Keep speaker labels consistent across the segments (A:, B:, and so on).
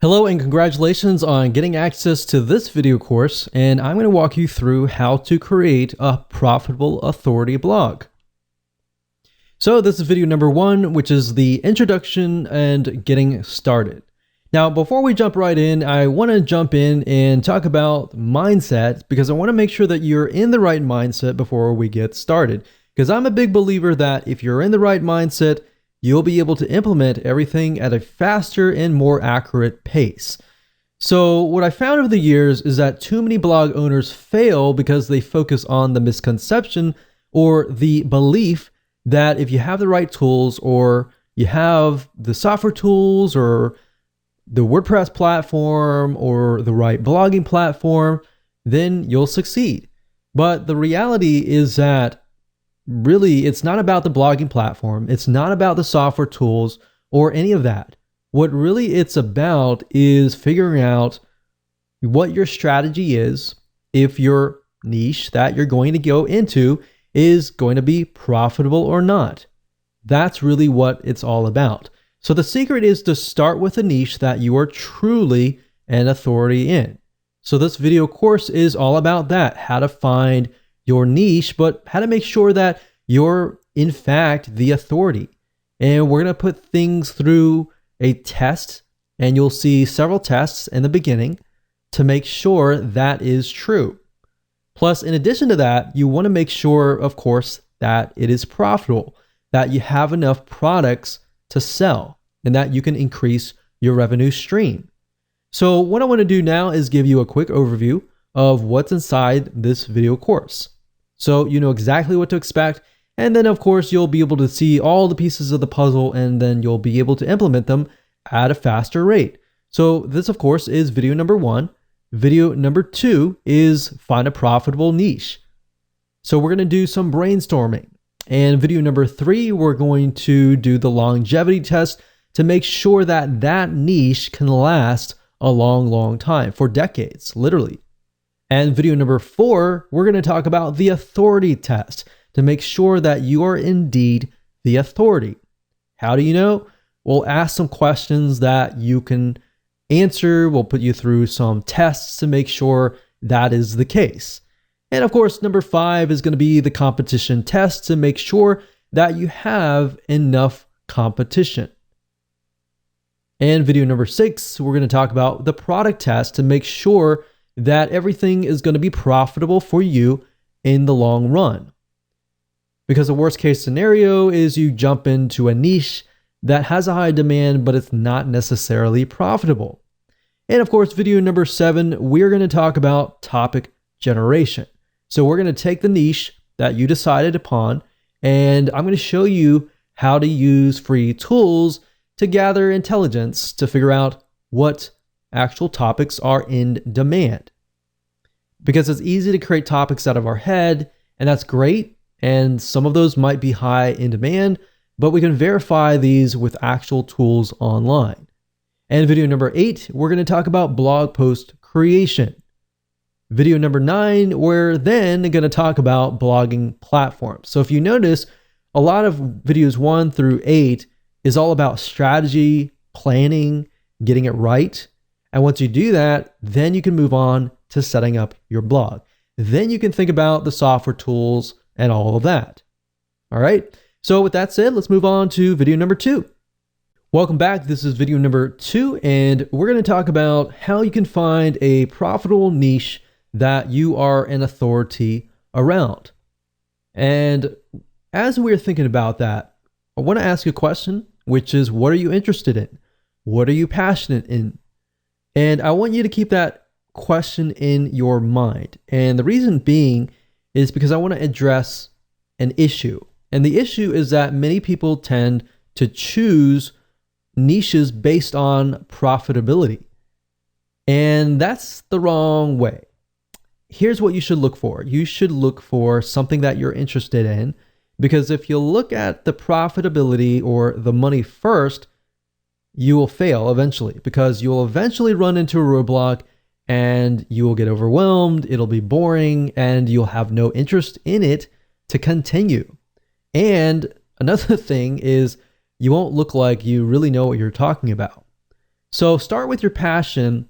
A: Hello and congratulations on getting access to this video course, and I'm going to walk you through how to create a profitable authority blog. So this is video number 1, which is the introduction and getting started. Now, before we jump right in, I want to jump in and talk about mindset because I want to make sure that you're in the right mindset before we get started. Because I'm a big believer that if you're in the right mindset, you'll be able to implement everything at a faster and more accurate pace. So what I found over the years is that too many blog owners fail because they focus on the misconception or the belief that if you have the right tools or you have the software tools or the WordPress platform or the right blogging platform, then you'll succeed. But the reality is that really, it's not about the blogging platform. It's not about the software tools or any of that. What really it's about is figuring out what your strategy is, if your niche that you're going to go into is going to be profitable or not. That's really what it's all about. So the secret is to start with a niche that you are truly an authority in. So this video course is all about that, how to find your niche, but how to make sure that you're in fact the authority. And we're going to put things through a test, and you'll see several tests in the beginning to make sure that is true. Plus, in addition to that, you want to make sure, of course, that it is profitable, that you have enough products to sell, and that you can increase your revenue stream. So what I want to do now is give you a quick overview of what's inside this video course. So you know exactly what to expect, and then of course you'll be able to see all the pieces of the puzzle, and then you'll be able to implement them at a faster rate. So this of course is video number 1. Video number 2 is find a profitable niche. So we're going to do some brainstorming. And video number 3, we're going to do the longevity test to make sure that that niche can last a long time, for decades, literally. And video number 4, we're going to talk about the authority test to make sure that you are indeed the authority. How do you know? We'll ask some questions that you can answer. We'll put you through some tests to make sure that is the case. And of course, number 5 is going to be the competition test to make sure that you have enough competition. And video number 6, we're going to talk about the product test to make sure that everything is going to be profitable for you in the long run. Because the worst case scenario is you jump into a niche that has a high demand, but it's not necessarily profitable. And of course, video number 7, we're going to talk about topic generation. So we're going to take the niche that you decided upon, and I'm going to show you how to use free tools to gather intelligence to figure out what actual topics are in demand. Because it's easy to create topics out of our head, and that's great. And some of those might be high in demand, but we can verify these with actual tools online. And video number 8, we're going to talk about blog post creation. Video number 9, we're then going to talk about blogging platforms. So if you notice, a lot of videos 1 through 8 is all about strategy, planning, getting it right. And once you do that, then you can move on to setting up your blog. Then you can think about the software tools and all of that. All right. So with that said, let's move on to video number 2. Welcome back. This is video number 2, and we're going to talk about how you can find a profitable niche that you are an authority around. And as we're thinking about that, I want to ask you a question, which is, what are you interested in? What are you passionate in? And I want you to keep that question in your mind. And the reason being is because I want to address an issue. And the issue is that many people tend to choose niches based on profitability. And that's the wrong way. Here's what you should look for. You should look for something that you're interested in, because if you look at the profitability or the money first, you will fail eventually, because you'll eventually run into a roadblock and you will get overwhelmed. It'll be boring and you'll have no interest in it to continue. And another thing is you won't look like you really know what you're talking about. So start with your passion.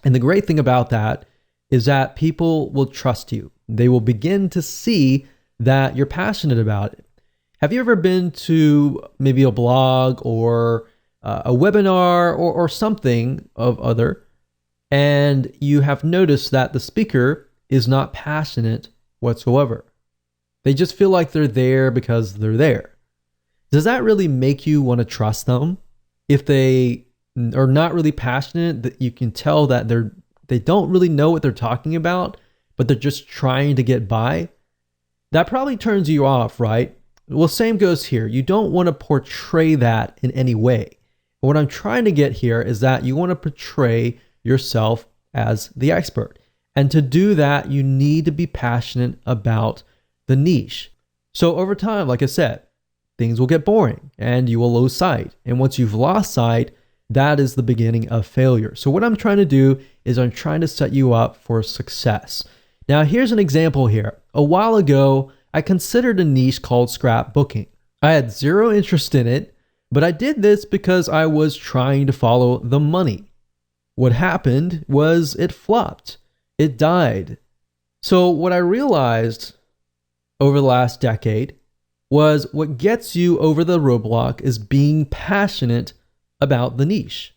A: And the great thing about that is that people will trust you. They will begin to see that you're passionate about it. Have you ever been to maybe a blog or a webinar or something of other, and you have noticed that the speaker is not passionate whatsoever? They just feel like they're there because they're there. Does that really make you want to trust them? If they are not really passionate, that you can tell that they don't really know what they're talking about, but they're just trying to get by. That probably turns you off, right? Well, same goes here. You don't want to portray that in any way. What I'm trying to get here is that you want to portray yourself as the expert. And to do that, you need to be passionate about the niche. So over time, like I said, things will get boring and you will lose sight. And once you've lost sight, that is the beginning of failure. So what I'm trying to do is I'm trying to set you up for success. Now, here's an example here. A while ago, I considered a niche called scrapbooking. I had zero interest in it, but I did this because I was trying to follow the money. What happened was it flopped. It died. So what I realized over the last decade was what gets you over the roadblock is being passionate about the niche.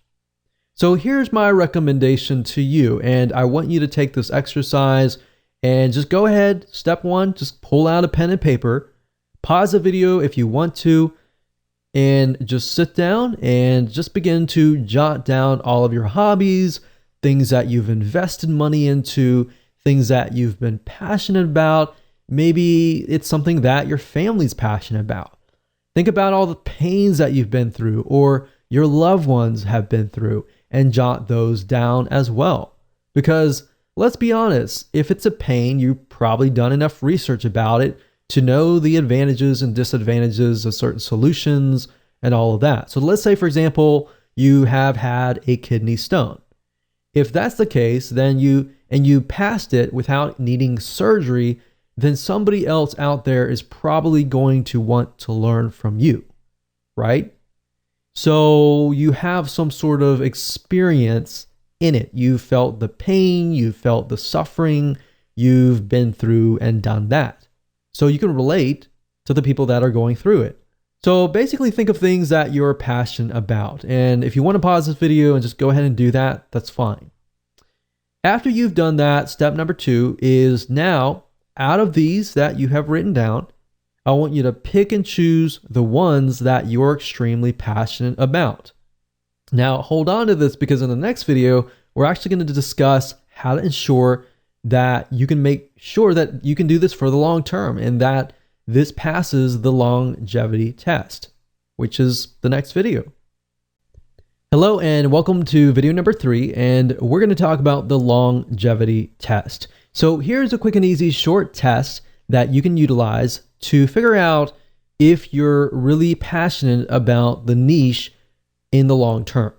A: So here's my recommendation to you, and I want you to take this exercise and just go ahead. Step one, just pull out a pen and paper, pause the video if you want to, and just sit down and just begin to jot down all of your hobbies, things that you've invested money into, things that you've been passionate about. Maybe it's something that your family's passionate about. Think about all the pains that you've been through or your loved ones have been through, and jot those down as well. Because let's be honest, if it's a pain, you've probably done enough research about it to know the advantages and disadvantages of certain solutions and all of that. So let's say, for example, you have had a kidney stone. If that's the case, then you passed it without needing surgery, then somebody else out there is probably going to want to learn from you, right? So you have some sort of experience in it. You felt the pain, you felt the suffering, you've been through and done that. So you can relate to the people that are going through it. So basically think of things that you're passionate about. And if you want to pause this video and just go ahead and do that, that's fine. After you've done that, step number 2 is now, out of these that you have written down, I want you to pick and choose the ones that you're extremely passionate about. Now, hold on to this because in the next video, we're actually going to discuss how to ensure that you can make sure that you can do this for the long term and that this passes the longevity test, which is the next video. Hello and welcome to video number 3, and we're going to talk about the longevity test. So here's a quick and easy short test that you can utilize to figure out if you're really passionate about the niche in the long term.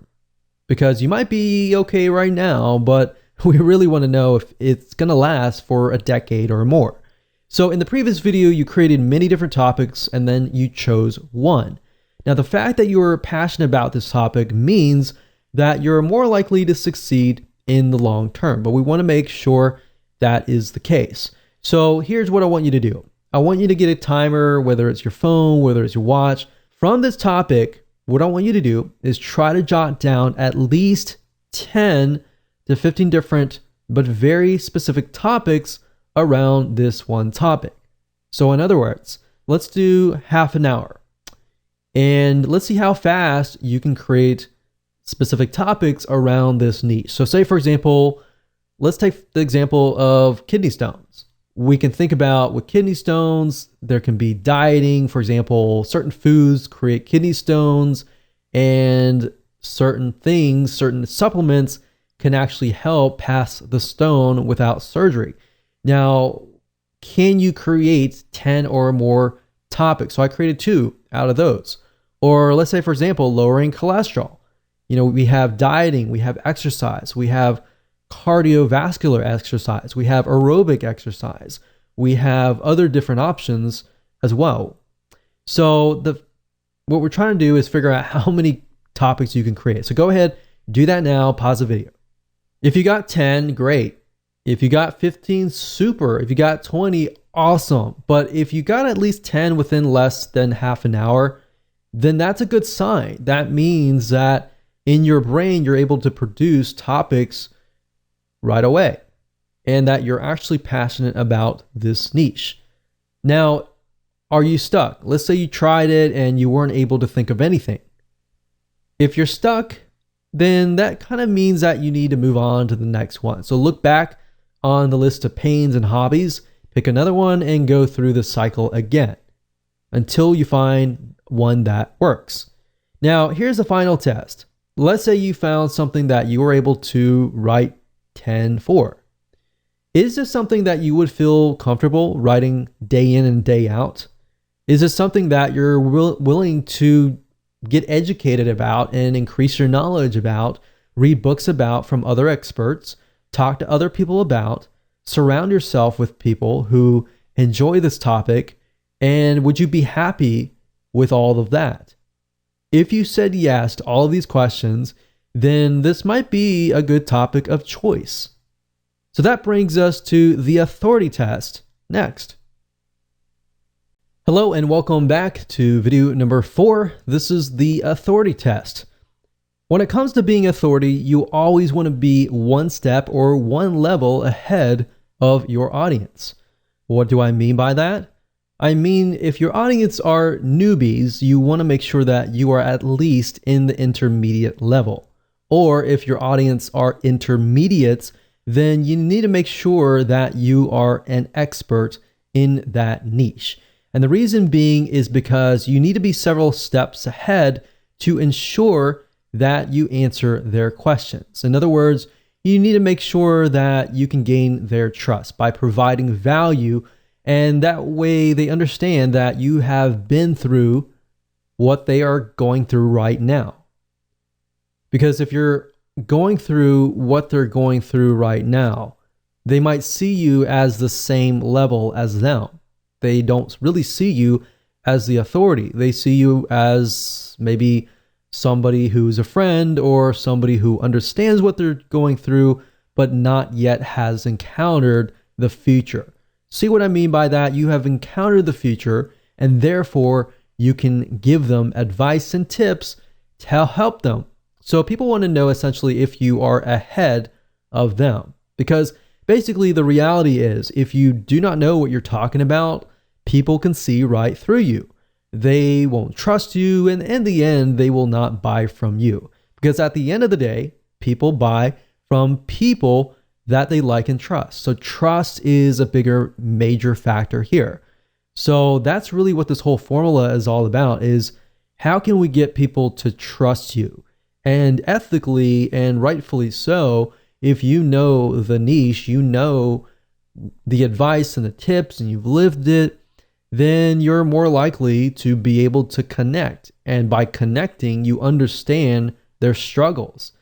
A: Because you might be okay right now, but we really want to know if it's going to last for a decade or more. So in the previous video, you created many different topics and then you chose one. Now, the fact that you are passionate about this topic means that you're more likely to succeed in the long term, but we want to make sure that is the case. So here's what I want you to do. I want you to get a timer, whether it's your phone, whether it's your watch. From this topic, what I want you to do is try to jot down at least 10 to 15 different but very specific topics around this one topic. So in other words, let's do half an hour. And let's see how fast you can create specific topics around this niche. So say, for example, let's take the example of kidney stones. We can think about with kidney stones, there can be dieting. For example, certain foods create kidney stones, and certain things, certain supplements can actually help pass the stone without surgery. Now, can you create 10 or more topics? So I created 2 out of those. Or let's say, for example, lowering cholesterol. You know, we have dieting, we have exercise, we have cardiovascular exercise, we have aerobic exercise, we have other different options as well. So what we're trying to do is figure out how many topics you can create. So go ahead, Do that now, pause the video. If you got 10, great. If you got 15, super. If you got 20, awesome. But if you got at least 10 within less than half an hour, then that's a good sign. That means that in your brain, you're able to produce topics right away and that you're actually passionate about this niche. Now, are you stuck? Let's say you tried it and you weren't able to think of anything. If you're stuck, then that kind of means that you need to move on to the next one. So look back on the list of pains and hobbies, pick another one and go through the cycle again until you find one that works. Now, here's the final test. Let's say you found something that you were able to write 10 for. Is this something that you would feel comfortable writing day in and day out? Is this something that you're willing to get educated about and increase your knowledge about, read books about from other experts, talk to other people about, surround yourself with people who enjoy this topic, and would you be happy with all of that? If you said yes to all of these questions, then this might be a good topic of choice. So that brings us to the authority test next. Hello and welcome back to video number 4. This is the authority test. When it comes to being authority, you always want to be one step or one level ahead of your audience. What do I mean by that? I mean, if your audience are newbies, you want to make sure that you are at least in the intermediate level. Or if your audience are intermediates, then you need to make sure that you are an expert in that niche. And the reason being is because you need to be several steps ahead to ensure that you answer their questions. In other words, you need to make sure that you can gain their trust by providing value, and that way they understand that you have been through what they are going through right now. Because if you're going through what they're going through right now, they might see you as the same level as them. They don't really see you as the authority. They see you as maybe somebody who's a friend or somebody who understands what they're going through, but not yet has encountered the future. See what I mean by that? You have encountered the future, and therefore you can give them advice and tips to help them. So people want to know essentially if you are ahead of them, because basically the reality is if you do not know what you're talking about, people can see right through you. They won't trust you, and in the end, they will not buy from you. Because at the end of the day, people buy from people that they like and trust. So trust is a bigger, major factor here. So that's really what this whole formula is all about, is how can we get people to trust you? And ethically and rightfully so, if you know the niche, you know the advice and the tips, and you've lived it, then you're more likely to be able to connect. And by connecting, you understand their struggles.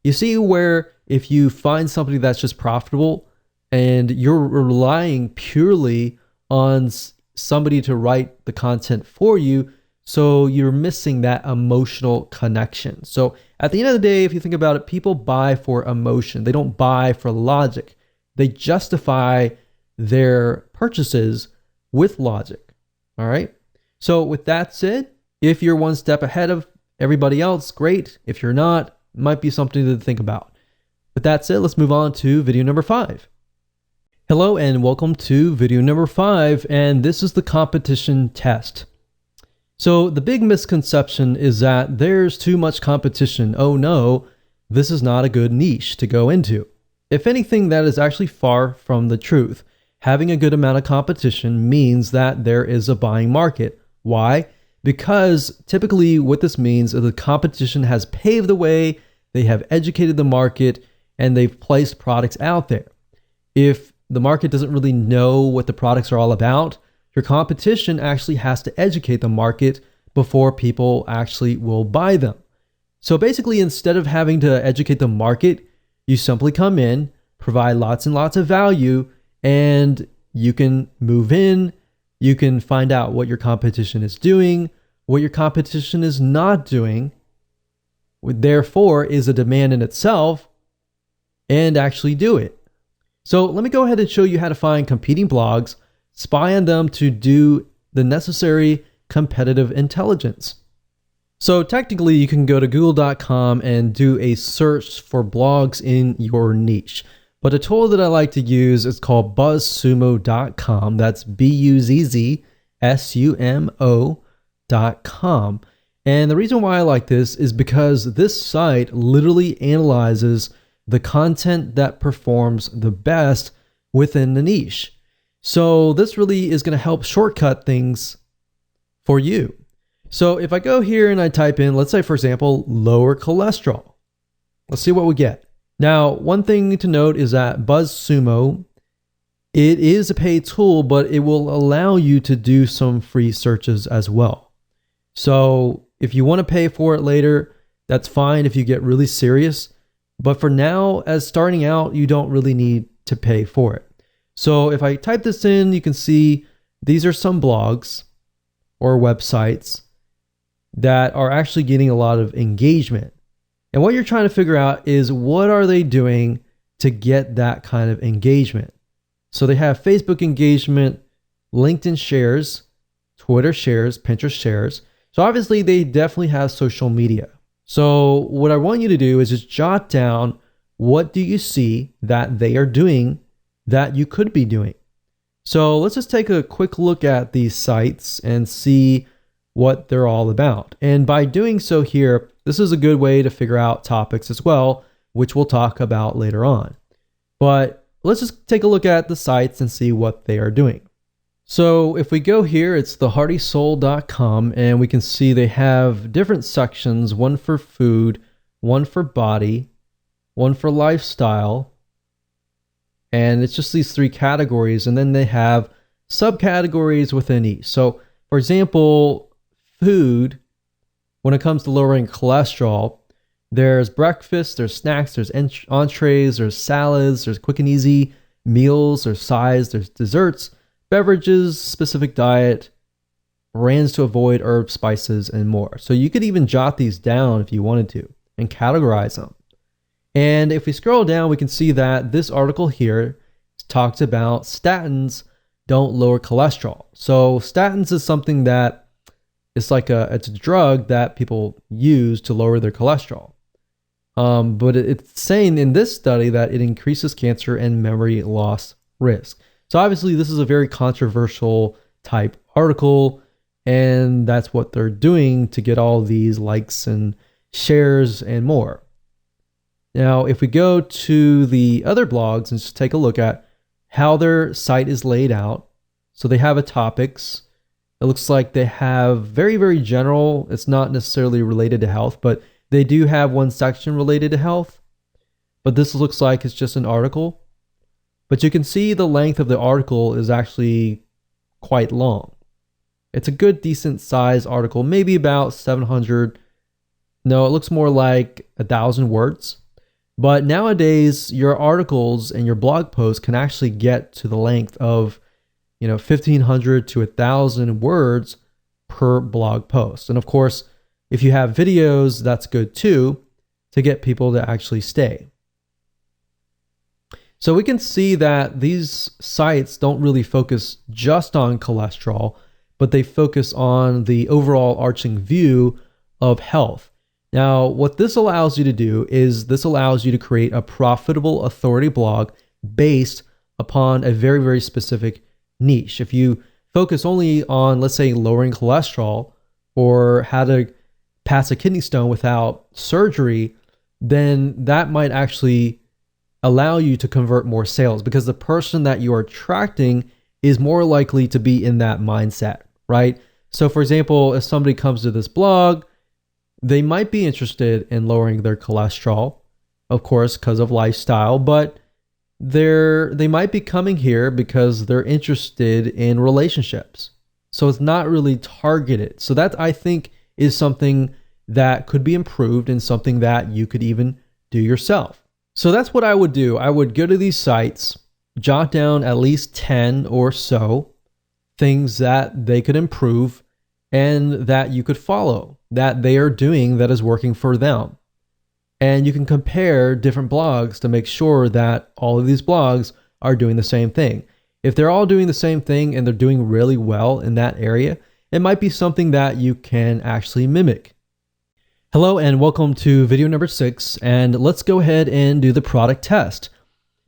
A: You see where if you find somebody that's just profitable and you're relying purely on somebody to write the content for you, so you're missing that emotional connection. So at the end of the day, if you think about it, people buy for emotion. They don't buy for logic. They justify their purchases with logic. All right. So with that said, if you're one step ahead of everybody else, great. If you're not, it might be something to think about. With that said, let's move on to video number 5. Hello and welcome to video number 5, and this is the competition test. So the big misconception is that there's too much competition. Oh no, this is not a good niche to go into. If anything, that is actually far from the truth. Having a good amount of competition means that there is a buying market. Why? Because typically what this means is the competition has paved the way, they have educated the market, and they've placed products out there. If the market doesn't really know what the products are all about, your competition actually has to educate the market before people actually will buy them. So basically, instead of having to educate the market, you simply come in, provide lots and lots of value, and you can move in, you can find out what your competition is doing, what your competition is not doing, therefore is a demand in itself, and actually do it. So let me go ahead and show you how to find competing blogs, spy on them to do the necessary competitive intelligence. So technically you can go to google.com and do a search for blogs in your niche. But a tool that I like to use is called buzzsumo.com. That's buzzsumo.com. And the reason why I like this is because this site literally analyzes the content that performs the best within the niche. So this really is going to help shortcut things for you. So if I go here and I type in, let's say for example, lower cholesterol, let's see what we get. Now, one thing to note is that BuzzSumo, it is a paid tool, but it will allow you to do some free searches as well. So if you want to pay for it later, that's fine if you get really serious. But for now, as starting out, you don't really need to pay for it. So if I type this in, you can see these are some blogs or websites that are actually getting a lot of engagement. And what you're trying to figure out is what are they doing to get that kind of engagement? So they have Facebook engagement, LinkedIn shares, Twitter shares, Pinterest shares. So obviously they definitely have social media. So what I want you to do is just jot down what do you see that they are doing that you could be doing. So let's just take a quick look at these sites and see what they're all about. And by doing so here, this is a good way to figure out topics as well, which we'll talk about later on. But let's just take a look at the sites and see what they are doing. So if we go here, it's theheartysoul.com, and we can see they have different sections, one for food, one for body, one for lifestyle, and it's just these three categories, and then they have subcategories within each. So for example, food, when it comes to lowering cholesterol, there's breakfast, there's snacks, there's entrees, there's salads, there's quick and easy meals, there's sides, there's desserts, beverages, specific diet, brands to avoid, herbs, spices, and more. So you could even jot these down if you wanted to and categorize them. And if we scroll down, we can see that this article here talks about statins don't lower cholesterol. So statins is something that it's a drug that people use to lower their cholesterol. But it's saying in this study that it increases cancer and memory loss risk. So obviously this is a very controversial type article, and that's what they're doing to get all these likes and shares and more. Now, if we go to the other blogs and just take a look at how their site is laid out. So they have a topics. It looks like they have very, very general. It's not necessarily related to health, but they do have one section related to health. But this looks like it's just an article. But you can see the length of the article is actually quite long. It's a good, decent size article, maybe about 700. No, it looks more like 1,000 words. But nowadays, your articles and your blog posts can actually get to the length of 1,500 to 1,000 words per blog post. And of course, if you have videos, that's good too, to get people to actually stay. So we can see that these sites don't really focus just on cholesterol, but they focus on the overall arching view of health. Now, what this allows you to do is this allows you to create a profitable authority blog based upon a very, very specific niche. If you focus only on, let's say, lowering cholesterol or how to pass a kidney stone without surgery, then that might actually allow you to convert more sales because the person that you are attracting is more likely to be in that mindset, right? So for example, if somebody comes to this blog, they might be interested in lowering their cholesterol, of course, because of lifestyle, but they might be coming here because they're interested in relationships. So it's not really targeted. So that, I think, is something that could be improved and something that you could even do yourself. So that's what I would do. I would go to these sites, jot down at least 10 or so things that they could improve and that you could follow, that they are doing that is working for them. And you can compare different blogs to make sure that all of these blogs are doing the same thing. If they're all doing the same thing and they're doing really well in that area, it might be something that you can actually mimic. Hello and welcome to video number 6, and let's go ahead and do the product test.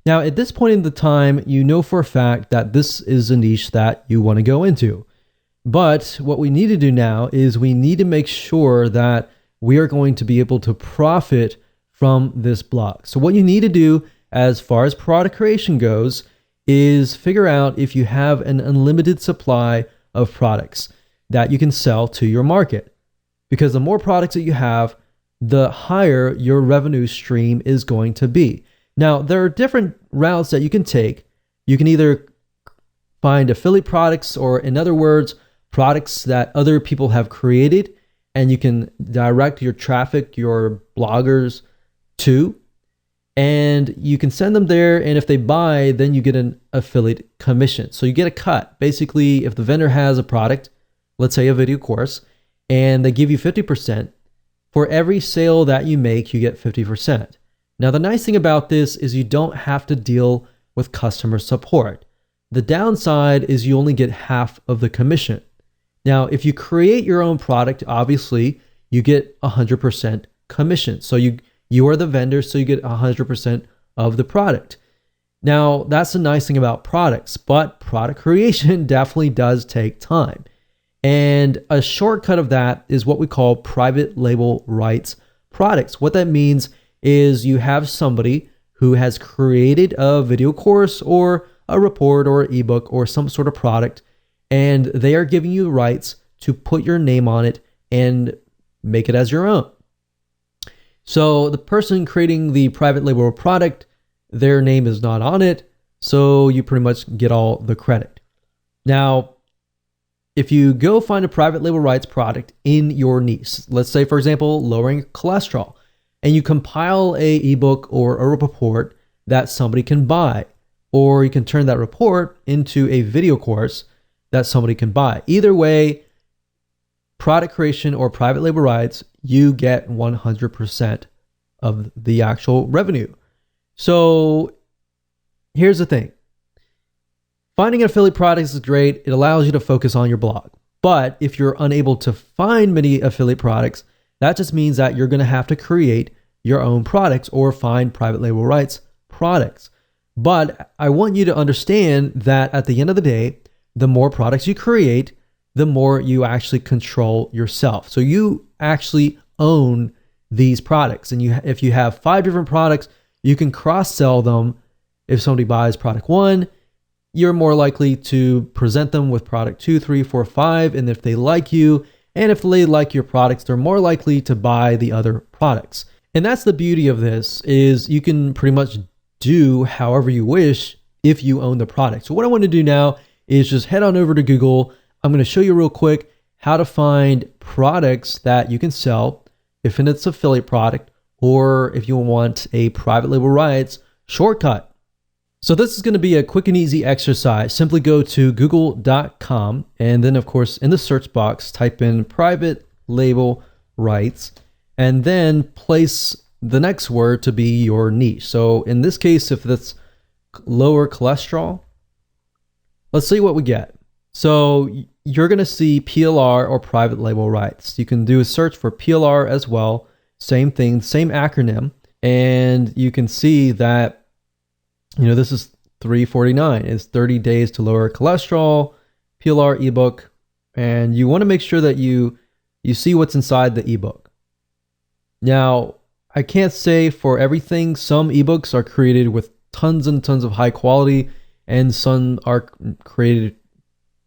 A: Now, at this point in the time, you know for a fact that this is a niche that you want to go into. But what we need to do now is we need to make sure that we are going to be able to profit from this blog. So what you need to do as far as product creation goes is figure out if you have an unlimited supply of products that you can sell to your market. Because the more products that you have, the higher your revenue stream is going to be. Now, there are different routes that you can take. You can either find affiliate products, or in other words, products that other people have created, and you can direct your traffic, your bloggers to, and you can send them there. And if they buy, then you get an affiliate commission. So you get a cut. Basically, if the vendor has a product, let's say a video course, and they give you 50%, for every sale that you make, you get 50%. Now, the nice thing about this is you don't have to deal with customer support. The downside is you only get half of the commission. Now, if you create your own product, obviously you get 100% commission. So you are the vendor, so you get 100% of the product. Now, that's the nice thing about products, but product creation definitely does take time. And a shortcut of that is what we call private label rights products. What that means is you have somebody who has created a video course or a report or ebook or some sort of product, and they are giving you rights to put your name on it and make it as your own. So the person creating the private label product, their name is not on it, so you pretty much get all the credit. Now, if you go find a private label rights product in your niche, let's say, for example, lowering cholesterol, and you compile a ebook or a report that somebody can buy, or you can turn that report into a video course that somebody can buy. Either way, product creation or private label rights, you get 100% of the actual revenue. So here's the thing. Finding affiliate products is great. It allows you to focus on your blog. But if you're unable to find many affiliate products, that just means that you're going to have to create your own products or find private label rights products. But I want you to understand that at the end of the day, the more products you create, the more you actually control yourself. So you actually own these products. And if you have 5 different products, you can cross-sell them. If somebody buys product 1, you're more likely to present them with product 2, 3, 4, 5. And if they like you, and if they like your products, they're more likely to buy the other products. And that's the beauty of this, is you can pretty much do however you wish if you own the product. So what I want to do now is just head on over to Google. I'm going to show you real quick how to find products that you can sell if it's an affiliate product, or if you want a private label rights shortcut. So this is going to be a quick and easy exercise. Simply go to google.com, and then of course in the search box type in private label rights, and then place the next word to be your niche. So in this case, if that's lower cholesterol, let's see what we get. So you're going to see PLR or private label rights. You can do a search for PLR as well. Same thing, same acronym. And you can see that, this is $3.49. It's 30 days to lower cholesterol, PLR ebook. And you want to make sure that you see what's inside the ebook. Now, I can't say for everything. Some ebooks are created with tons and tons of high quality, and some are created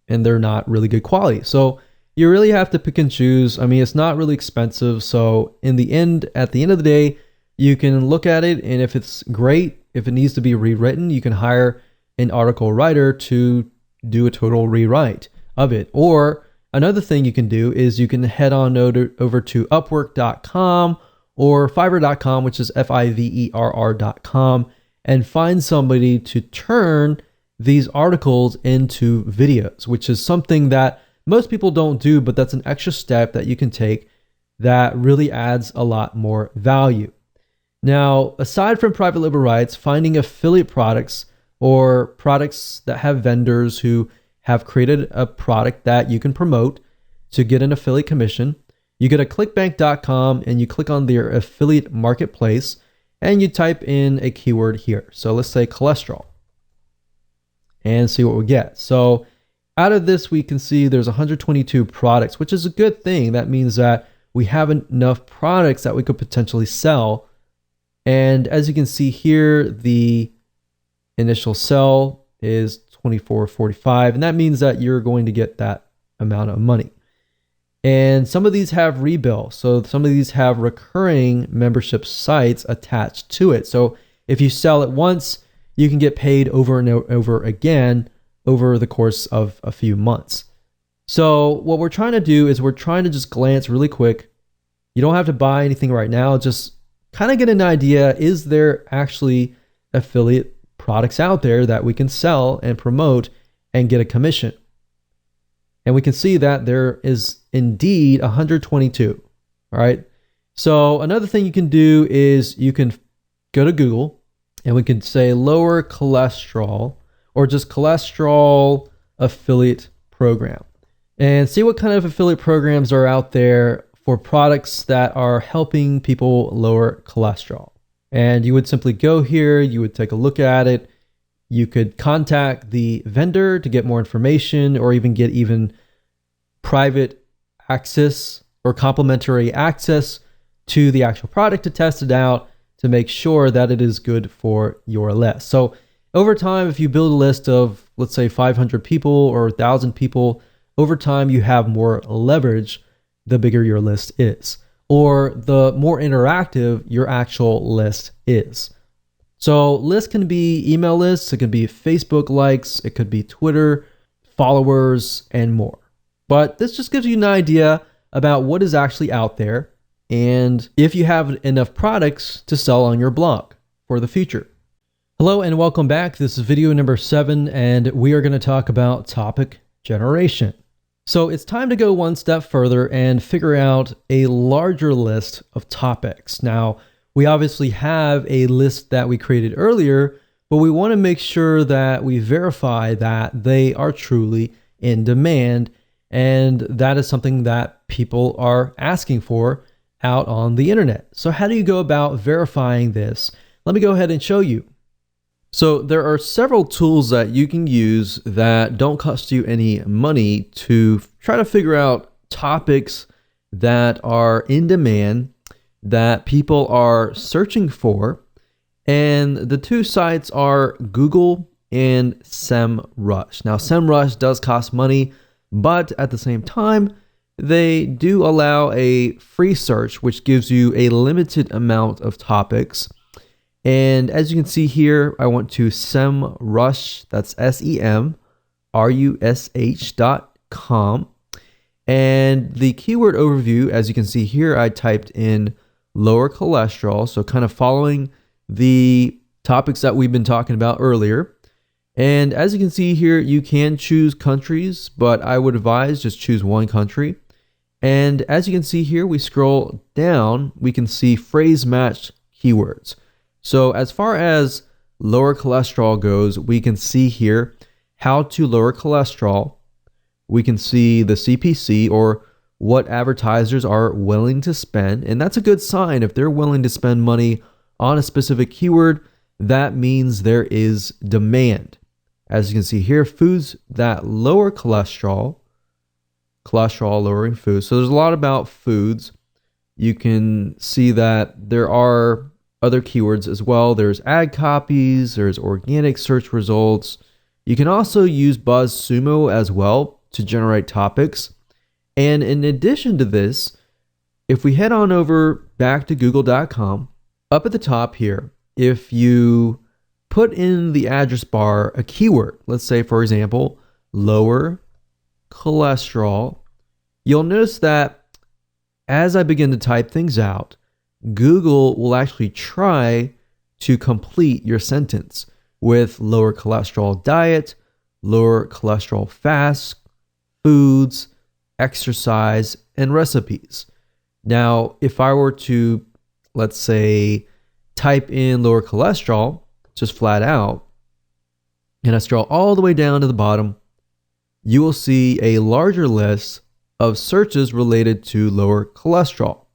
A: and they're not really good quality. So you really have to pick and choose. I mean, it's not really expensive. So at the end of the day, you can look at it, and if it's great, if it needs to be rewritten, you can hire an article writer to do a total rewrite of it. Or another thing you can do is you can head on over to Upwork.com or Fiverr.com, which is Fiverr.com, and find somebody to turn these articles into videos, which is something that most people don't do, but that's an extra step that you can take that really adds a lot more value. Now, aside from private label rights, finding affiliate products or products that have vendors who have created a product that you can promote to get an affiliate commission, you go to clickbank.com and you click on their affiliate marketplace and you type in a keyword here. So let's say cholesterol and see what we get. So out of this, we can see there's 122 products, which is a good thing. That means that we have enough products that we could potentially sell. And as you can see here, the initial sell is $24.45, and that means that you're going to get that amount of money. And some of these have rebill. So some of these have recurring membership sites attached to it. So if you sell it once, you can get paid over and over again over the course of a few months. So what we're trying to do is we're trying to just glance really quick. You don't have to buy anything right now. Just kind of get an idea. Is there actually affiliate products out there that we can sell and promote and get a commission? And we can see that there is indeed 122. All right. So another thing you can do is you can go to Google and we can say lower cholesterol or just cholesterol affiliate program and see what kind of affiliate programs are out there for products that are helping people lower cholesterol. And you would simply go here, you would take a look at it. You could contact the vendor to get more information or even get private access or complimentary access to the actual product to test it out to make sure that it is good for your list. So over time, if you build a list of, let's say 500 people or 1,000 people, over time you have more leverage the bigger your list is, or the more interactive your actual list is. So lists can be email lists, it can be Facebook likes, it could be Twitter followers, and more. But this just gives you an idea about what is actually out there and if you have enough products to sell on your blog for the future. Hello and welcome back. This is video number 7, and we are going to talk about topic generation. So it's time to go one step further and figure out a larger list of topics. Now, we obviously have a list that we created earlier, but we want to make sure that we verify that they are truly in demand, and that is something that people are asking for out on the internet. So how do you go about verifying this? Let me go ahead and show you. So there are several tools that you can use that don't cost you any money to try to figure out topics that are in demand, that people are searching for. And the two sites are Google and SEMrush. Now, SEMrush does cost money, but at the same time, they do allow a free search, which gives you a limited amount of topics. And as you can see here, I went to SEMrush, that's SEMrush.com. And the keyword overview, as you can see here, I typed in lower cholesterol. So kind of following the topics that we've been talking about earlier. And as you can see here, you can choose countries, but I would advise just choose one country. And as you can see here, we scroll down, we can see phrase matched keywords. So as far as lower cholesterol goes, we can see here how to lower cholesterol. We can see the CPC, or what advertisers are willing to spend. And that's a good sign. If they're willing to spend money on a specific keyword, that means there is demand. As you can see here, foods that lower cholesterol lowering foods. So there's a lot about foods. You can see that there are other keywords as well. There's ad copies, there's organic search results. You can also use BuzzSumo as well to generate topics. And in addition to this, if we head on over back to google.com, up at the top here, if you put in the address bar a keyword, let's say, for example, lower cholesterol, you'll notice that as I begin to type things out, Google will actually try to complete your sentence with lower cholesterol diet, lower cholesterol fast, foods, exercise, and recipes. Now, if I were to, let's say, type in lower cholesterol, just flat out, and I scroll all the way down to the bottom, you will see a larger list of searches related to lower cholesterol.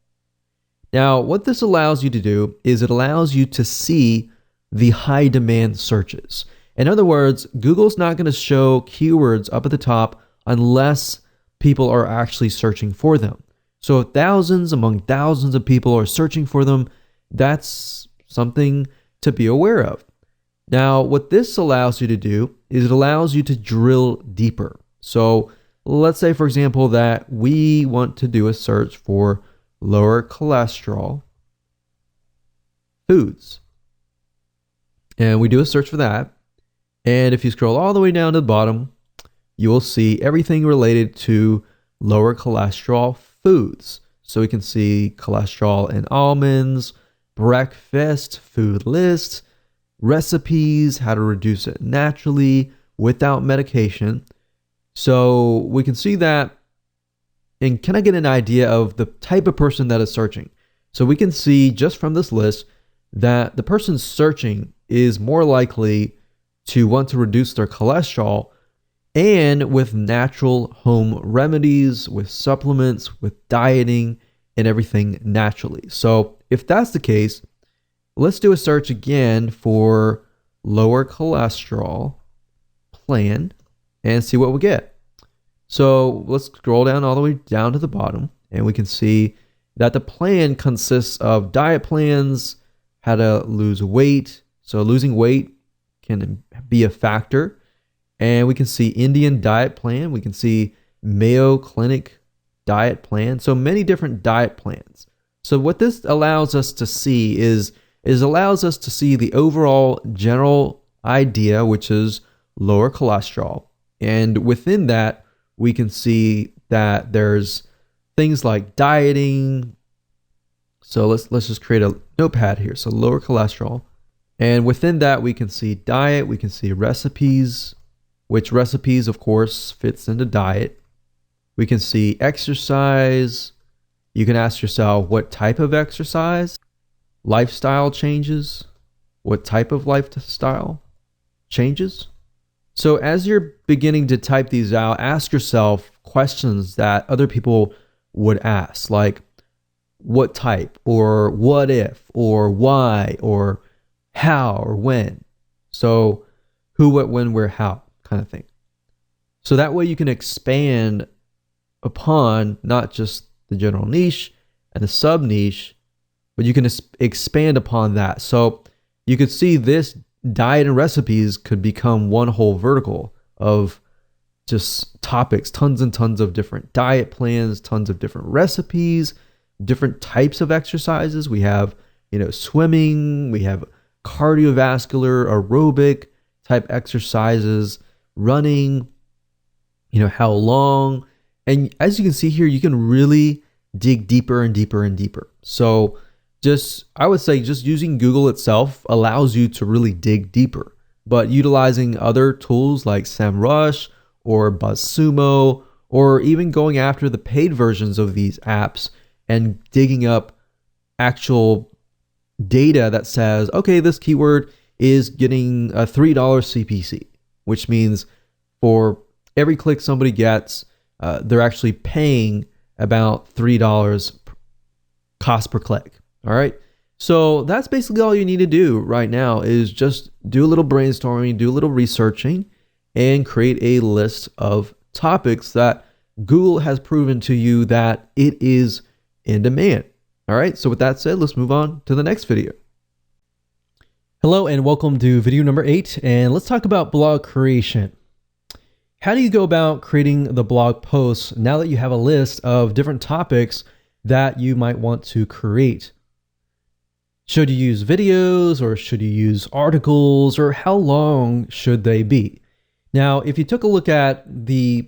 A: Now, what this allows you to do is it allows you to see the high demand searches. In other words, Google's not going to show keywords up at the top unless people are actually searching for them. So if thousands among thousands of people are searching for them, that's something to be aware of. Now, what this allows you to do is it allows you to drill deeper. So let's say, for example, that we want to do a search for lower cholesterol foods. And we do a search for that. And if you scroll all the way down to the bottom, you will see everything related to lower cholesterol foods. So we can see cholesterol in almonds, breakfast, food lists, recipes, how to reduce it naturally without medication. So we can see that and can I get an idea of the type of person that is searching? So we can see just from this list that the person searching is more likely to want to reduce their cholesterol and with natural home remedies, with supplements, with dieting and everything naturally. So if that's the case, let's do a search again for lower cholesterol plan and see what we get. So let's scroll down all the way down to the bottom and we can see that the plan consists of diet plans, how to lose weight. So losing weight can be a factor. And we can see Indian diet plan. We can see Mayo Clinic diet plan. So many different diet plans. So what this allows us to see is allows us to see the overall general idea, which is lower cholesterol. And within that, we can see that there's things like dieting. So let's just create a notepad here. So lower cholesterol. And within that, we can see diet, we can see recipes, which recipes, of course, fits into diet. We can see exercise. You can ask yourself what type of exercise, lifestyle changes, what type of lifestyle changes. So as you're beginning to type these out, ask yourself questions that other people would ask, like what type, or what if, or why, or how, or when. So who, what, when, where, how kind of thing. So that way you can expand upon not just the general niche and the sub niche, but you can expand upon that. So you could see this diet and recipes could become one whole vertical of just topics, tons and tons of different diet plans, tons of different recipes, different types of exercises. We have, swimming, we have cardiovascular, aerobic type exercises, running, how long. And as you can see here, you can really dig deeper and deeper and deeper. So I would say just using Google itself allows you to really dig deeper, but utilizing other tools like SEMrush or BuzzSumo, or even going after the paid versions of these apps and digging up actual data that says, okay, this keyword is getting a $3 CPC, which means for every click somebody gets, they're actually paying about $3 cost per click. All right. So that's basically all you need to do right now is just do a little brainstorming, do a little researching, and create a list of topics that Google has proven to you that it is in demand. All right. So with that said, let's move on to the next video. Hello and welcome to video number 8. And let's talk about blog creation. How do you go about creating the blog posts now that you have a list of different topics that you might want to create? Should you use videos or should you use articles, or how long should they be? Now, if you took a look at the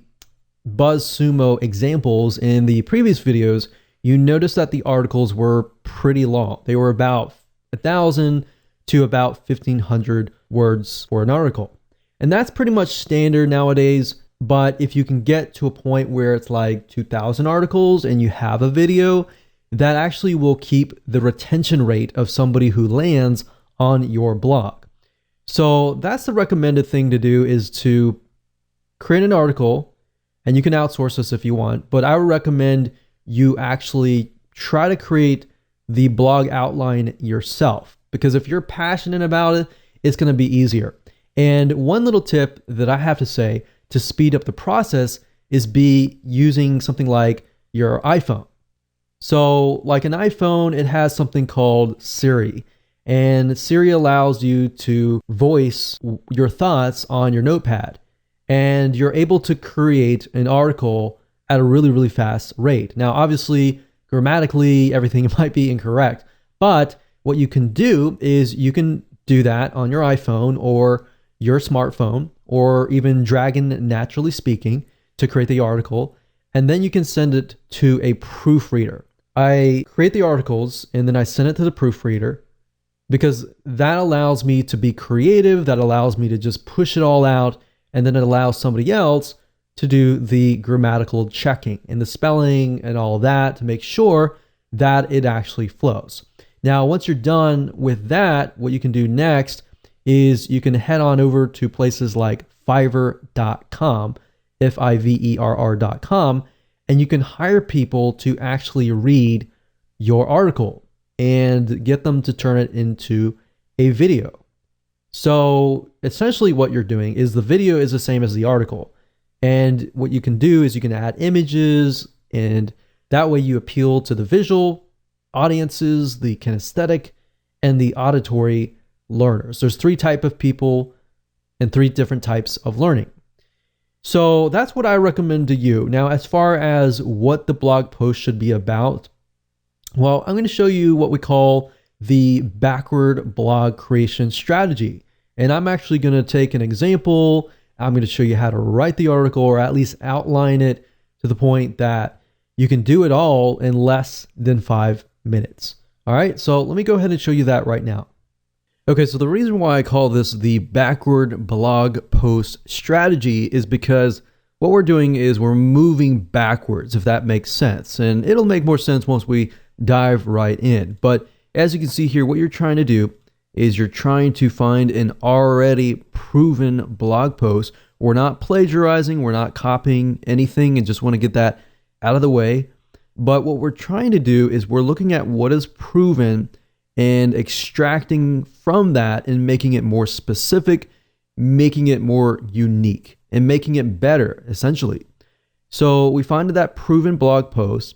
A: BuzzSumo examples in the previous videos, you notice that the articles were pretty long. They were about 1,000 to about 1,500 words for an article. And that's pretty much standard nowadays. But if you can get to a point where it's like 2,000 articles and you have a video, that actually will keep the retention rate of somebody who lands on your blog. So that's the recommended thing to do, is to create an article, and you can outsource this if you want, but I would recommend you actually try to create the blog outline yourself, because if you're passionate about it, it's going to be easier. And one little tip that I have to say to speed up the process is be using something like your iPhone. So like an iPhone, it has something called Siri, and Siri allows you to voice your thoughts on your notepad, and you're able to create an article at a really, really fast rate. Now, obviously, grammatically, everything might be incorrect, but what you can do is you can do that on your iPhone or your smartphone, or even Dragon Naturally Speaking, to create the article, and then you can send it to a proofreader. I create the articles and then I send it to the proofreader, because that allows me to be creative, that allows me to just push it all out, and then it allows somebody else to do the grammatical checking and the spelling and all that to make sure that it actually flows. Now, once you're done with that, what you can do next is you can head on over to places like Fiverr.com, Fiverr.com, and you can hire people to actually read your article and get them to turn it into a video. So essentially what you're doing is the video is the same as the article. And what you can do is you can add images, and that way you appeal to the visual audiences, the kinesthetic, and the auditory learners. There's 3 types of people and 3 different types of learning. So that's what I recommend to you. Now, as far as what the blog post should be about, well, I'm going to show you what we call the backward blog creation strategy. And I'm actually going to take an example. I'm going to show you how to write the article, or at least outline it to the point that you can do it all in less than 5 minutes. All right, so let me go ahead and show you that right now. Okay, so the reason why I call this the backward blog post strategy is because what we're doing is we're moving backwards, if that makes sense. And it'll make more sense once we dive right in. But as you can see here, what you're trying to do is you're trying to find an already proven blog post. We're not plagiarizing, we're not copying anything, and just want to get that out of the way. But what we're trying to do is we're looking at what is proven and extracting from that and making it more specific, making it more unique, and making it better, essentially. So we find that proven blog post,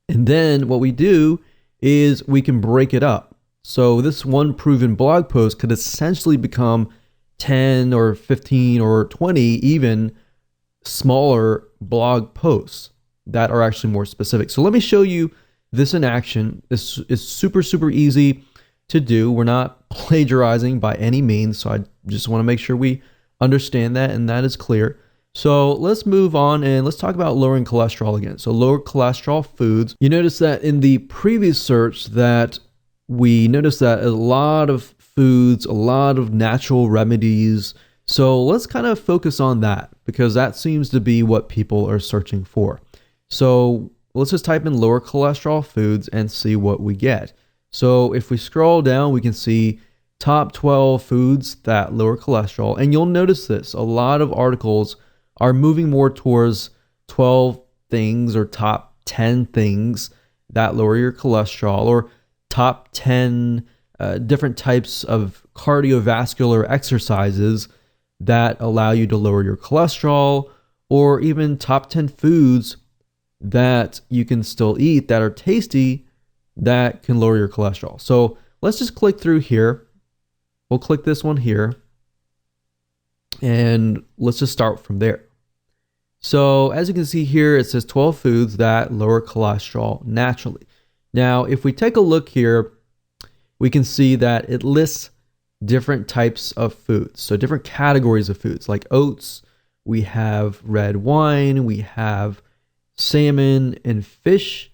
A: and then what we do is we can break it up. So this one proven blog post could essentially become 10 or 15 or 20 even smaller blog posts that are actually more specific. So let me show you this in action. This is super, super easy to do. We're not plagiarizing by any means, so I just want to make sure we understand that and that is clear. So let's move on and let's talk about lowering cholesterol again. So lower cholesterol foods. You notice that in the previous search that we noticed that a lot of foods, a lot of natural remedies. So let's kind of focus on that, because that seems to be what people are searching for. So let's just type in lower cholesterol foods and see what we get. So if we scroll down, we can see top 12 foods that lower cholesterol. And you'll notice this, a lot of articles are moving more towards 12 things or top 10 things that lower your cholesterol, or top 10 different types of cardiovascular exercises that allow you to lower your cholesterol, or even top 10 foods that you can still eat that are tasty that can lower your cholesterol. So let's just click through here. We'll click this one here, and let's just start from there. So as you can see here, it says 12 foods that lower cholesterol naturally. Now, if we take a look here, we can see that it lists different types of foods. So different categories of foods, like oats, we have red wine, we have salmon and fish,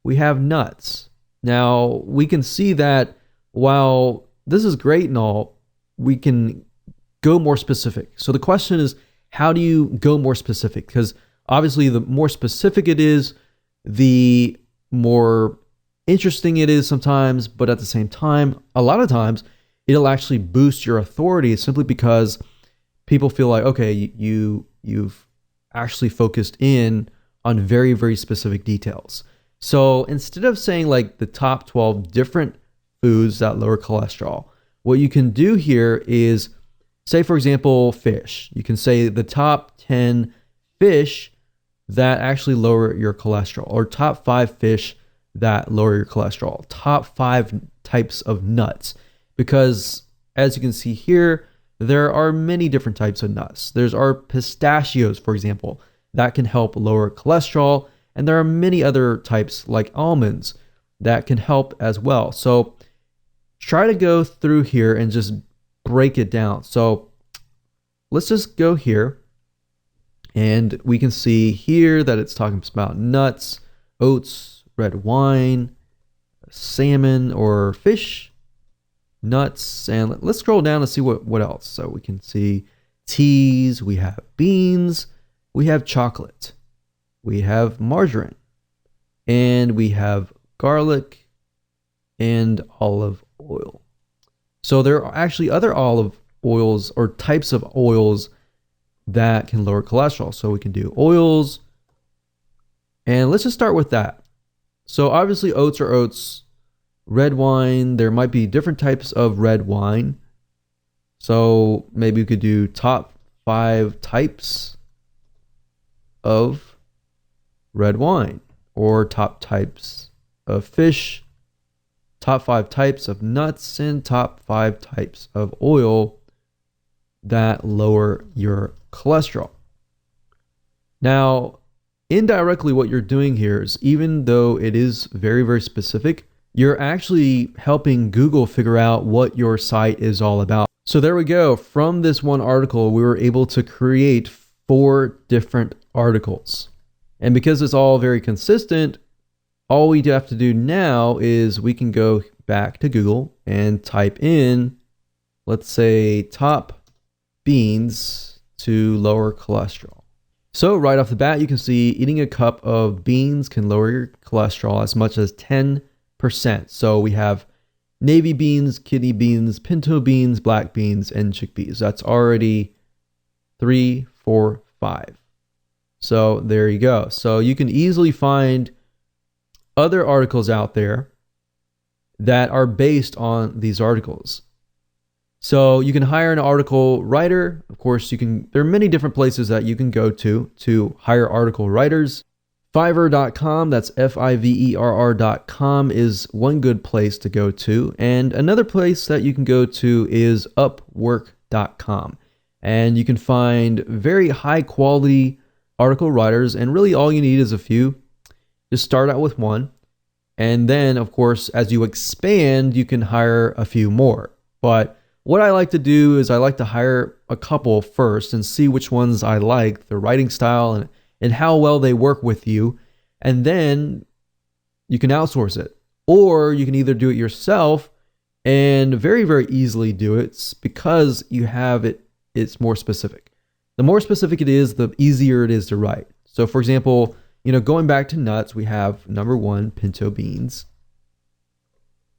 A: we have nuts. Now, we can see that while this is great and all, we can go more specific. So the question is, how do you go more specific? Because obviously the more specific it is, the more interesting it is sometimes, but at the same time, a lot of times it'll actually boost your authority simply because people feel like, okay, you've actually focused in on very, very specific details. So instead of saying like the top 12 different foods that lower cholesterol, what you can do here is say, for example, fish. You can say the top 10 fish that actually lower your cholesterol, or top 5 fish that lower your cholesterol, top 5 types of nuts. Because as you can see here, there are many different types of nuts. There's our pistachios, for example, that can help lower cholesterol. And there are many other types like almonds that can help as well. So try to go through here and just break it down. So let's just go here and we can see here that it's talking about nuts, oats, red wine, salmon or fish, nuts, and let's scroll down and see what else. So we can see teas, we have beans, we have chocolate, we have margarine, and we have garlic and olive oil. So there are actually other olive oils or types of oils that can lower cholesterol. So we can do oils, and let's just start with that. So obviously oats are oats. Red wine, there might be different types of red wine. So maybe we could do top 5 types of red wine, or top types of fish, top 5 types of nuts, and top 5 types of oil that lower your cholesterol. Now, indirectly, what you're doing here is, even though it is very, very specific, you're actually helping Google figure out what your site is all about. So there we go. From this one article, we were able to create 4 different articles. And because it's all very consistent, all we have to do now is we can go back to Google and type in, let's say, top beans to lower cholesterol. So right off the bat, you can see eating a cup of beans can lower your cholesterol as much as 10%. So we have navy beans, kidney beans, pinto beans, black beans, and chickpeas. That's already 3, 4, 5. So there you go. So you can easily find other articles out there that are based on these articles. So you can hire an article writer. Of course, there are many different places that you can go to hire article writers. Fiverr.com, that's Fiverr.com, is one good place to go to. And another place that you can go to is Upwork.com. And you can find very high quality article writers, and really all you need is a few. Just start out with one. And then, of course, as you expand, you can hire a few more. But what I like to do is I like to hire a couple first and see which ones I like, their writing style, and how well they work with you. And then you can outsource it. Or you can either do it yourself and very, very easily do it because you have it. It's more specific. The more specific it is, the easier it is to write. So for example, going back to nuts, we have number 1, pinto beans.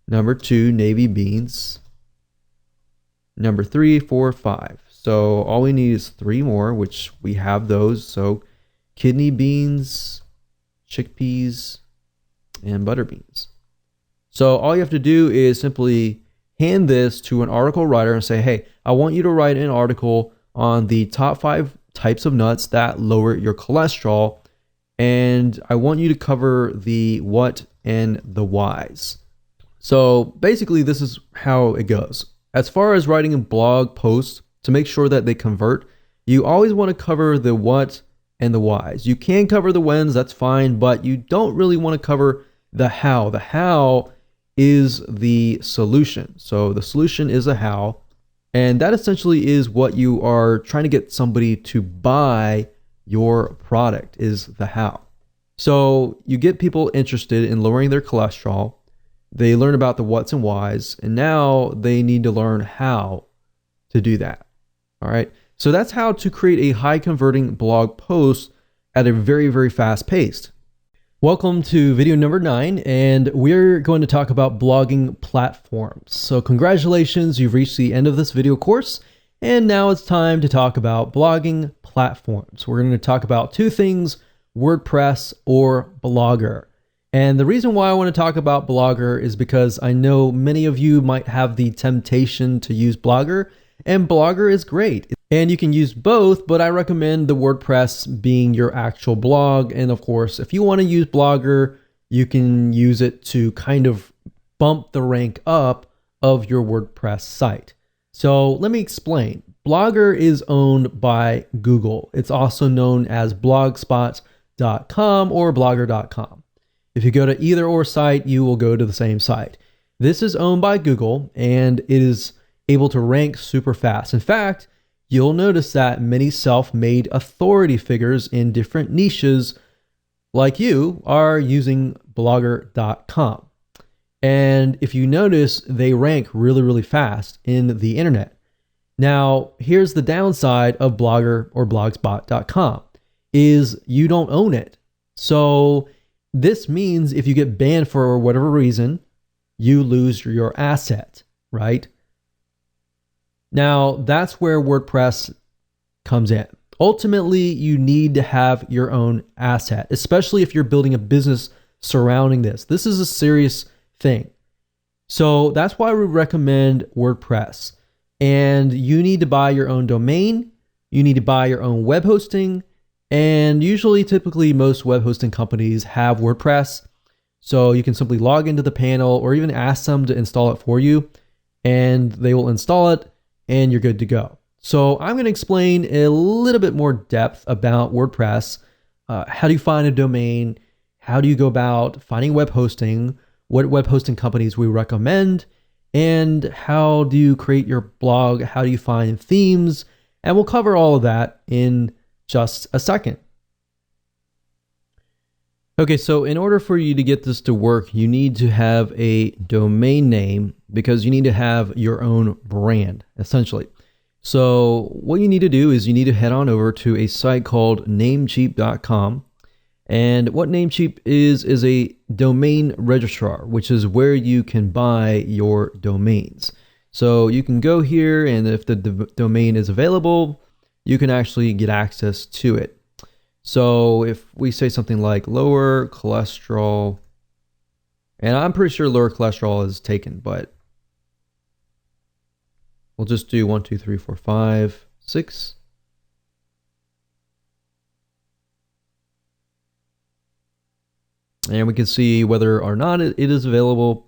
A: Number 2, navy beans. Number 3, 4, 5. So all we need is 3 more, which we have those. So kidney beans, chickpeas, and butter beans. So all you have to do is simply hand this to an article writer and say, hey, I want you to write an article on the top 5 types of nuts that lower your cholesterol. And I want you to cover the what and the whys. So basically, this is how it goes. As far as writing a blog post, to make sure that they convert, you always want to cover the what and the whys. You can cover the whens, that's fine, but you don't really want to cover the how. The how is the solution. So the solution is a how, and that essentially is what you are trying to get somebody to buy your product, is the how. So you get people interested in lowering their cholesterol. They learn about the what's and whys, and now they need to learn how to do that. All right. So that's how to create a high converting blog post at a very, very fast pace. Welcome to video number 9, and we're going to talk about blogging platforms. So congratulations, you've reached the end of this video course, and now it's time to talk about blogging platforms. We're going to talk about two things, WordPress or Blogger. And the reason why I want to talk about Blogger is because I know many of you might have the temptation to use Blogger, and Blogger is great. And you can use both, but I recommend the WordPress being your actual blog. And of course, if you want to use Blogger, you can use it to kind of bump the rank up of your WordPress site. So let me explain. Blogger is owned by Google. It's also known as blogspot.com or blogger.com. If you go to either or site, you will go to the same site. This is owned by Google and it is able to rank super fast. In fact, you'll notice that many self-made authority figures in different niches like you are using blogger.com. And if you notice, they rank really fast in the internet. Now, here's the downside of Blogger or blogspot.com is you don't own it. So this means if you get banned for whatever reason, you lose your asset, right? Now, that's where WordPress comes in. Ultimately, you need to have your own asset, especially if you're building a business surrounding this. This is a serious thing. So that's why we recommend WordPress. And you need to buy your own domain. You need to buy your own web hosting. And typically, most web hosting companies have WordPress. So you can simply log into the panel or even ask them to install it for you, and they will install it, and you're good to go. So I'm going to explain a little bit more depth about WordPress. How do you find a domain? How do you go about finding web hosting? What web hosting companies we recommend? And how do you create your blog? How do you find themes? And we'll cover all of that in just a second. Okay, so in order for you to get this to work, you need to have a domain name because you need to have your own brand, essentially. So what you need to do is you need to head on over to a site called Namecheap.com. And what Namecheap is a domain registrar, which is where you can buy your domains. So you can go here, and if the domain is available, you can actually get access to it. So if we say something like lower cholesterol, and I'm pretty sure lower cholesterol is taken, but we'll just do 1, 2, 3, 4, 5, 6. And we can see whether or not it is available.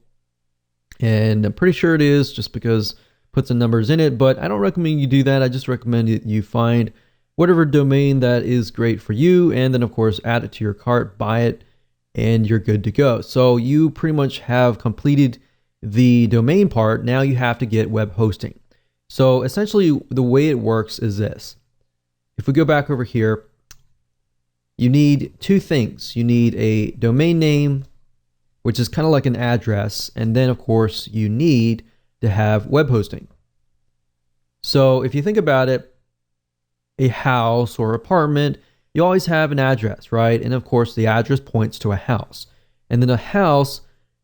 A: And I'm pretty sure it is just because it puts some numbers in it, but I don't recommend you do that. I just recommend that you find whatever domain that is great for you, and then of course add it to your cart, buy it, and you're good to go. So you pretty much have completed the domain part. Now you have to get web hosting. So essentially the way it works is this. If we go back over here, you need two things. You need a domain name, which is kind of like an address, and then of course you need to have web hosting. So if you think about it, a house or apartment, you always have an address, right? And of course the address points to a house. And then a house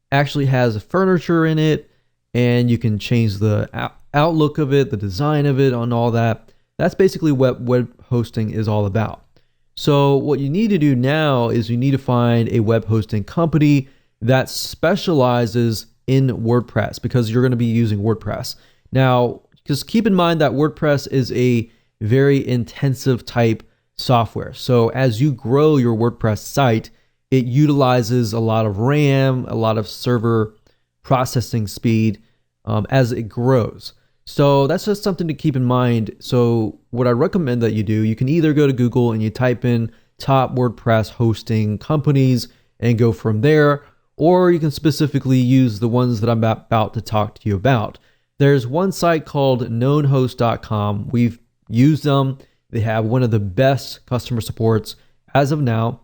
A: actually has furniture in it, and you can change the outlook of it, the design of it, on all that. That's basically what web hosting is all about. So what you need to do now is you need to find a web hosting company that specializes in WordPress, because you're going to be using WordPress. Now, just keep in mind that WordPress is a very intensive type software. So as you grow your WordPress site, it utilizes a lot of RAM, a lot of server processing speed as it grows. So that's just something to keep in mind. So what I recommend that you do, you can either go to Google and you type in top WordPress hosting companies and go from there, or you can specifically use the ones that I'm about to talk to you about. There's one site called knownhost.com. We've used them. They have one of the best customer supports as of now,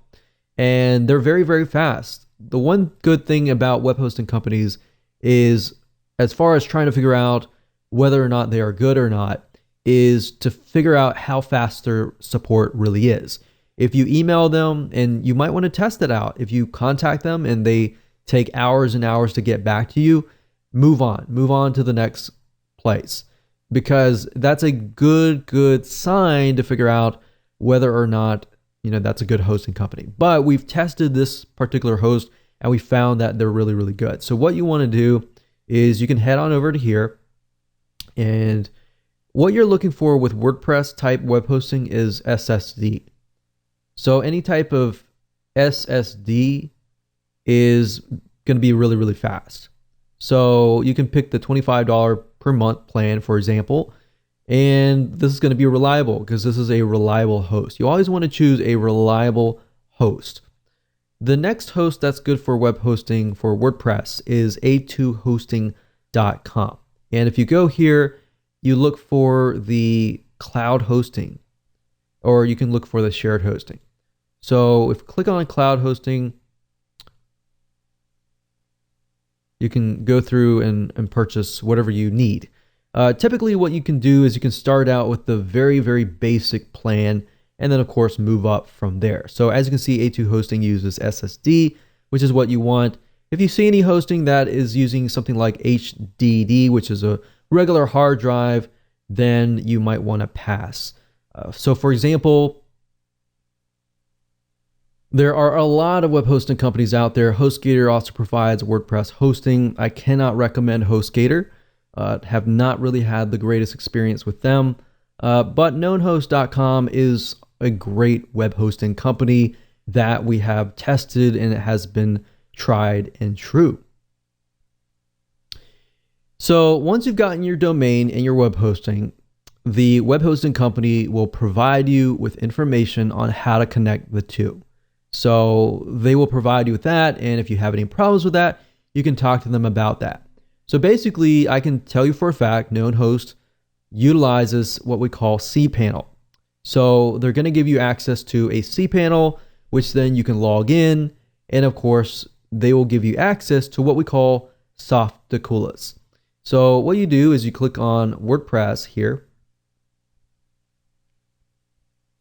A: and they're very fast. The one good thing about web hosting companies is, as far as trying to figure out whether or not they are good or not, is to figure out how fast their support really is. If you email them, and you might want to test it out, if you contact them and they take hours and hours to get back to you, move on to the next place, because that's a good sign to figure out whether or not, that's a good hosting company. But we've tested this particular host and we found that they're really good. So what you want to do is you can head on over to here, and what you're looking for with WordPress type web hosting is SSD. So any type of SSD is going to be really fast. So you can pick the $25 per month plan, for example, and this is going to be reliable because this is a reliable host. You always want to choose a reliable host. The next host that's good for web hosting for WordPress is a2hosting.com. And if you go here, you look for the cloud hosting, or you can look for the shared hosting. So if you click on cloud hosting, you can go through and purchase whatever you need. Typically what you can do is you can start out with the very basic plan, and then of course move up from there. So as you can see, A2 Hosting uses SSD, which is what you want. If you see any hosting that is using something like HDD, which is a regular hard drive, then you might want to pass. So for example, there are a lot of web hosting companies out there. HostGator also provides WordPress hosting. I cannot recommend HostGator. Have not really had the greatest experience with them. But KnownHost.com is a great web hosting company that we have tested, and it has been tried and true. So once you've gotten your domain and your web hosting, the web hosting company will provide you with information on how to connect the two. So they will provide you with that, and if you have any problems with that, you can talk to them about that. So basically, I can tell you for a fact, KnownHost utilizes what we call cPanel. So they're going to give you access to a cPanel, which then you can log in, and of course, they will give you access to what we call Softaculous. So what you do is you click on WordPress here,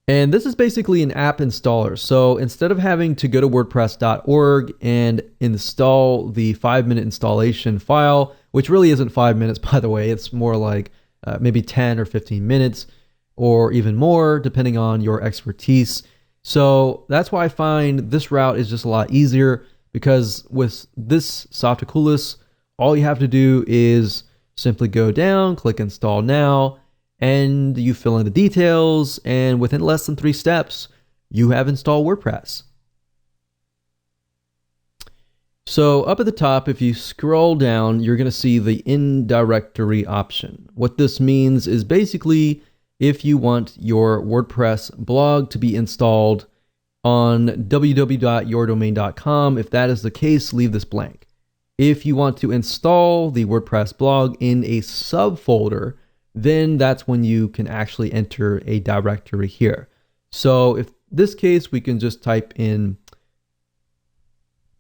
A: and this is basically an app installer. So instead of having to go to WordPress.org and install the 5-minute installation file, which really isn't 5 minutes, by the way, it's more like maybe 10 or 15 minutes or even more, depending on your expertise. So that's why I find this route is just a lot easier, because with this Softaculous, all you have to do is simply go down, click install now, and you fill in the details, and within less than 3 steps, you have installed WordPress. So up at the top, if you scroll down, you're going to see the in-directory option. What this means is basically if you want your WordPress blog to be installed on www.yourdomain.com, if that is the case, leave this blank. If you want to install the WordPress blog in a subfolder, then that's when you can actually enter a directory here. So if this case, we can just type in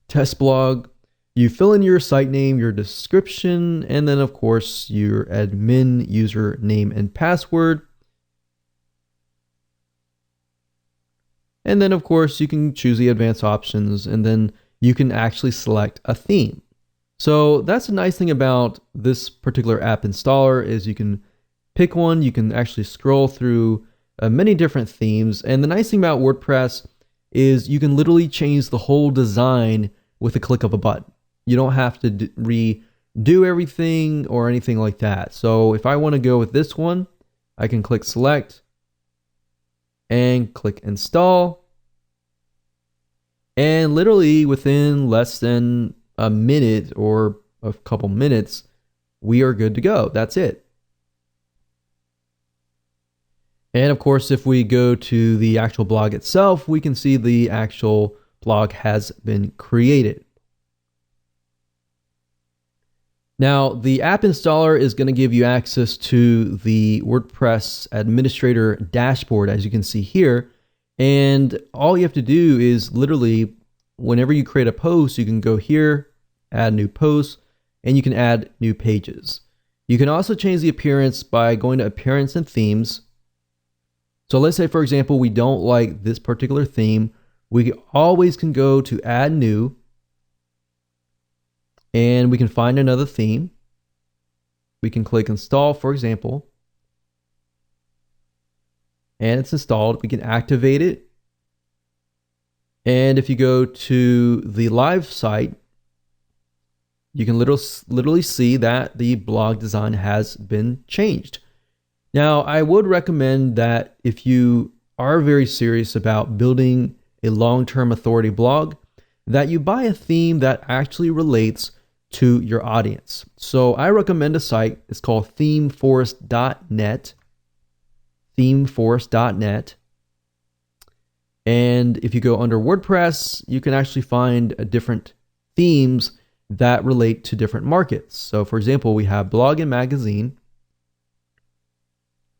A: test blog, you fill in your site name, your description, and then of course your admin username and password. And then of course you can choose the advanced options, and then you can actually select a theme. So that's the nice thing about this particular app installer is you can pick one, you can actually scroll through many different themes. And the nice thing about WordPress is you can literally change the whole design with a click of a button. You don't have to redo everything or anything like that. So if I want to go with this one, I can click select and click install. And literally within less than a minute or a couple minutes, we are good to go. That's it. And of course, if we go to the actual blog itself, we can see the actual blog has been created. Now, the app installer is going to give you access to the WordPress administrator dashboard, as you can see here. And all you have to do is literally, whenever you create a post, you can go here, add new posts, and you can add new pages. You can also change the appearance by going to Appearance and Themes. So let's say, for example, we don't like this particular theme. We always can go to add new, and we can find another theme. We can click install, for example, and it's installed. We can activate it. And if you go to the live site, you can literally see that the blog design has been changed. Now, I would recommend that if you are very serious about building a long-term authority blog, that you buy a theme that actually relates to your audience. So I recommend a site. It's called themeforest.net. Themeforest.net. And if you go under WordPress, you can actually find different themes that relate to different markets. So for example, we have blog and magazine.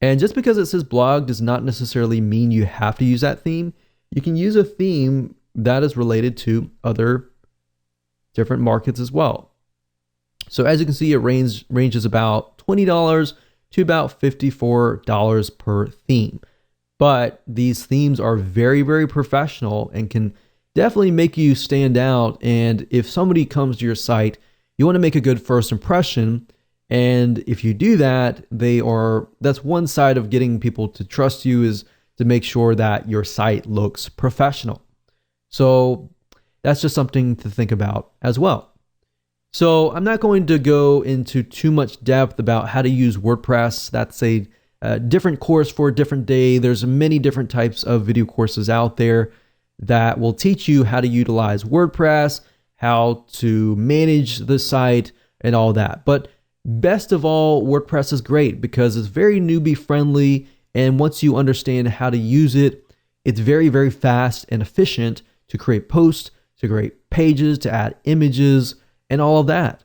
A: And just because it says blog does not necessarily mean you have to use that theme. You can use a theme that is related to other different markets as well. So as you can see, it ranges about $20 to about $54 per theme. But these themes are very, very professional and can definitely make you stand out. And if somebody comes to your site, you want to make a good first impression. And if you do that, that's one side of getting people to trust you, is to make sure that your site looks professional. So that's just something to think about as well. So I'm not going to go into too much depth about how to use WordPress. That's a different course for a different day. There's many different types of video courses out there that will teach you how to utilize WordPress, how to manage the site, and all that. But best of all, WordPress is great because it's very newbie friendly. And once you understand how to use it, it's very, very fast and efficient to create posts, to create pages, to add images, and all of that.